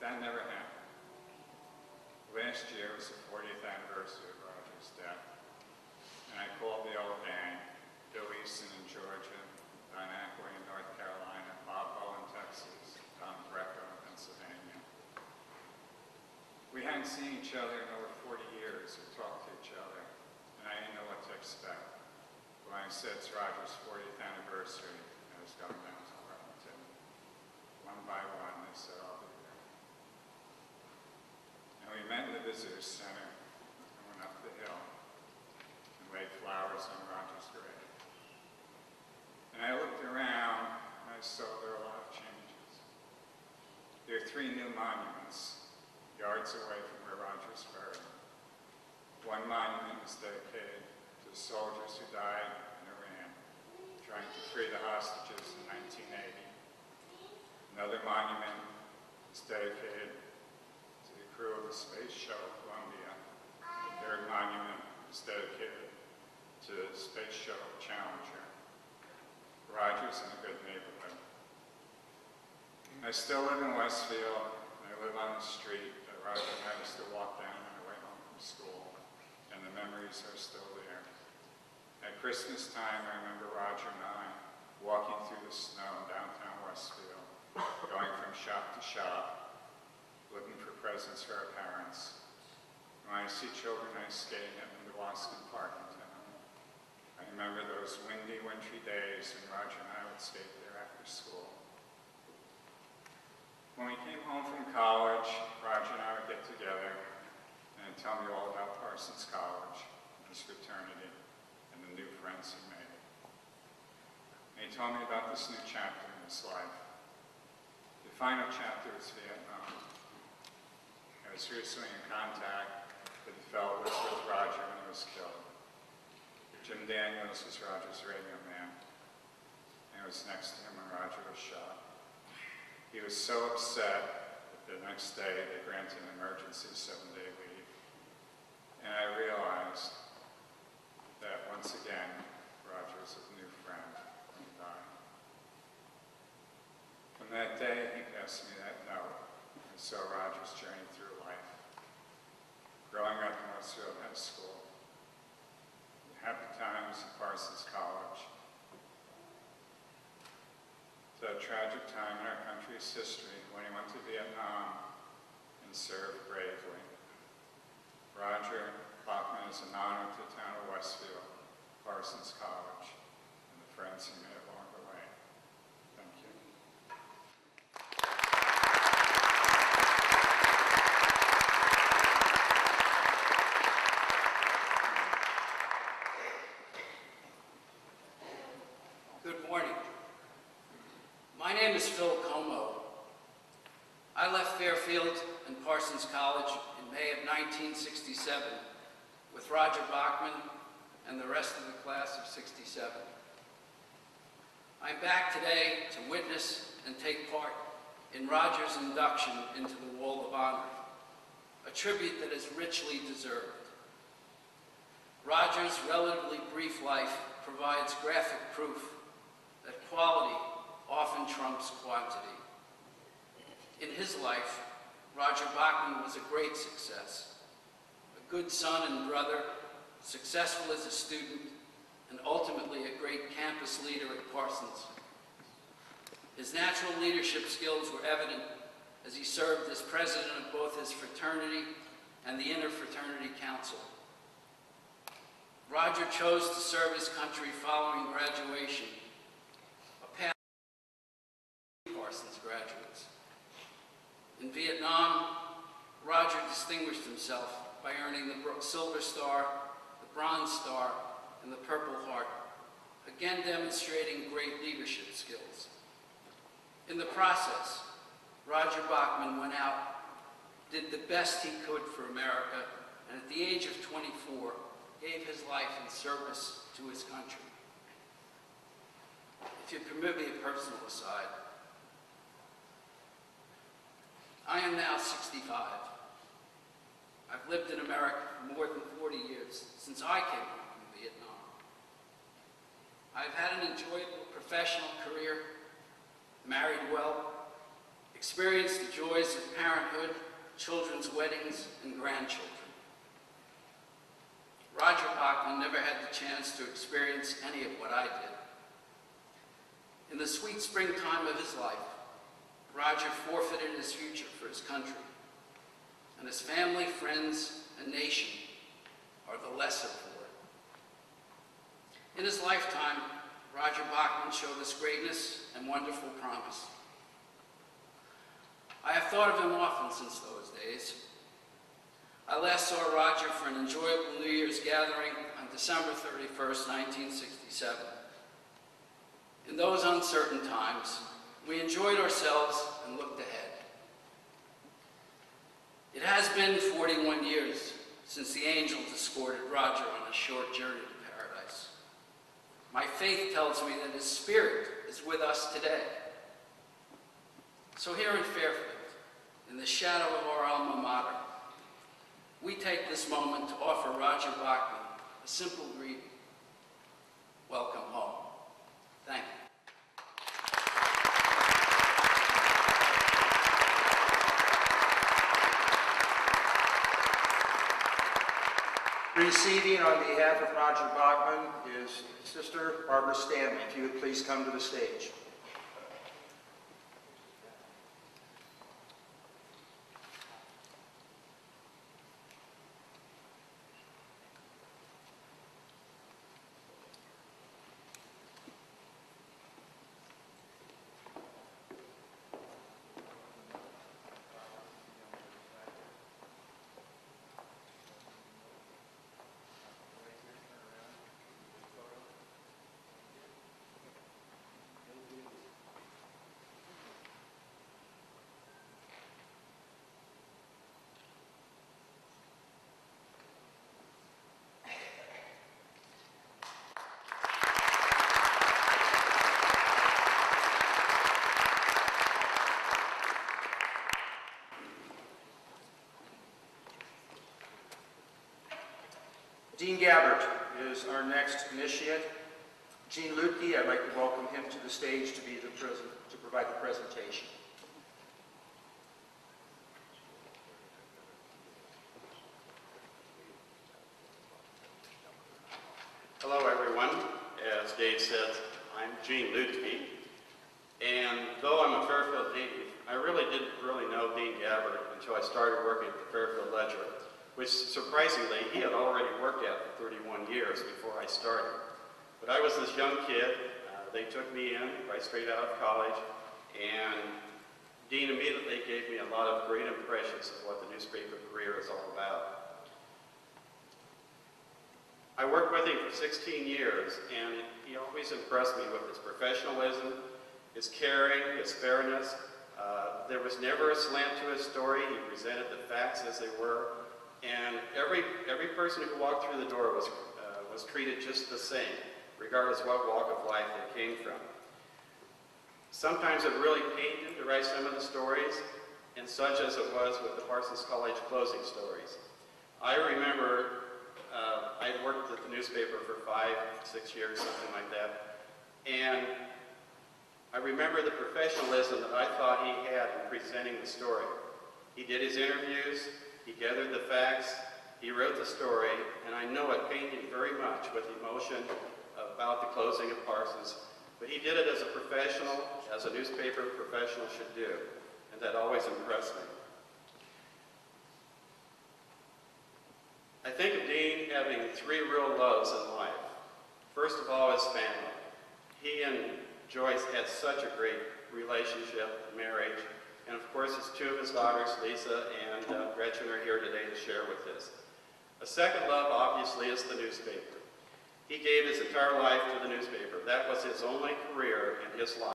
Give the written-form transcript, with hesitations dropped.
that never happened. Last year was the 40th anniversary of Roger's death, and I called the old gang, Bill Easton in Georgia, Don Ackley in North Carolina, Bob Bowen in Texas, Tom Greco in Pennsylvania. We hadn't seen each other in over 40 years or talked to each other, and I didn't know what to expect. When I said it's Roger's 40th anniversary, I was going down to Arlington. One by one, they said, I'll be there. And we met in the visitor center and went up the hill and laid flowers on Roger's grave. And I looked around and I saw there were a lot of changes. There are 3 new monuments yards away from where Roger's buried. One monument is dedicated to the soldiers who died in Iran, trying to free the hostages in 1980. Another monument is dedicated to the crew of the Space Shuttle Columbia. The third monument is dedicated to the Space Shuttle Challenger. Roger's in a good neighborhood. I still live in Westfield, and I live on the street that Roger and I used to walk down on our way home from school, and the memories are still there. At Christmas time, I remember Roger and I walking through the snow in downtown Westfield, going from shop to shop, looking for presents for our parents. When I see children, I skate at the Waskin Park in town. I remember those windy, wintry days when Roger and I would skate there after school. When we came home from college, Roger and I would get together and tell me all about Parsons College, his fraternity, and the new friends he made. And he told me about this new chapter in his life. The final chapter is Vietnam. I was recently in contact with the fellow who was with Roger when he was killed. Jim Daniels was Roger's radio man, and I was next to him when Roger was shot. He was so upset that the next day they granted an emergency 7-day leave. And I realized that once again, Roger was a new friend when he died. From that day, he passed me that note. I saw Roger's journey through life. Growing up in Westfield High School, the happy times at Parsons College, to a tragic time in our country's history when he went to Vietnam and served bravely. Roger Bachman is an honor to the town of Westfield, Parsons College, and the friends he made along the way. Thank you. Good morning. My name is Phil Como. I left Fairfield and Parsons College in May of 1967 with Roger Bachman and the rest of the class of '67. I'm back today to witness and take part in Roger's induction into the Wall of Honor, a tribute that is richly deserved. Roger's relatively brief life provides graphic proof that quality often trumps quantity. In his life, Roger Bachman was a great success, a good son and brother, successful as a student, and ultimately a great campus leader at Parsons. His natural leadership skills were evident as he served as president of both his fraternity and the Interfraternity Council. Roger chose to serve his country following graduation, a path for Parsons graduates. In Vietnam, Roger distinguished himself by earning the Silver Star, the Bronze Star, and the Purple Heart, again demonstrating great leadership skills. In the process, Roger Bachman went out, did the best he could for America, and at the age of 24, gave his life in service to his country. If you permit me a personal aside, I am now 65. I've lived in America for more than 40 years, since I came home from Vietnam. I've had an enjoyable professional career, married well, experienced the joys of parenthood, children's weddings, and grandchildren. Roger Bachman never had the chance to experience any of what I did. In the sweet springtime of his life, Roger forfeited his future for his country, and his family, friends, and nation are the lesser for it. In his lifetime, Roger Bachman showed us greatness and wonderful promise. I have thought of him often since those days. I last saw Roger for an enjoyable New Year's gathering on December 31st, 1967. In those uncertain times, we enjoyed ourselves and looked ahead. It has been 41 years since the angels escorted Roger on a short journey to paradise. My faith tells me that his spirit is with us today. So here in Fairfield, in the shadow of our alma mater, we take this moment to offer Roger Bachman a simple greeting. Welcome home. Thank you. Preceding on behalf of Roger Bachman is Sister Barbara Stanley. If you would please come to the stage. Dean Gabbert is our next initiate. Gene Lutke, I'd like to welcome him to the stage to provide the presentation. Hello everyone. As Dave said, I'm Gene Lutke, and though I'm a Fairfield native, I really didn't know Dean Gabbert until I started working at the Fairfield Ledger, which surprisingly he had already worked at for 31 years before I started. But I was this young kid, they took me in right straight out of college, and Dean immediately gave me a lot of great impressions of what the newspaper career is all about. I worked with him for 16 years, and he always impressed me with his professionalism, his caring, his fairness. There was never a slant to his story. He presented the facts as they were. And every person who walked through the door was treated just the same, regardless what walk of life they came from. Sometimes it really pained him to write some of the stories, and such as it was with the Parsons College closing stories. I remember I'd worked at the newspaper for 5, 6 years, something like that, and I remember the professionalism that I thought he had in presenting the story. He did his interviews, he gathered the facts, he wrote the story, and I know it pained him very much with emotion about the closing of Parsons, but he did it as a professional, as a newspaper professional should do, and that always impressed me. I think of Dean having 3 real loves in life. First of all, his family. He and Joyce had such a great relationship, marriage, and of course his 2 of his daughters, Lisa and Gretchen, are here today to share with us. A second love, obviously, is the newspaper. He gave his entire life to the newspaper. That was his only career in his life.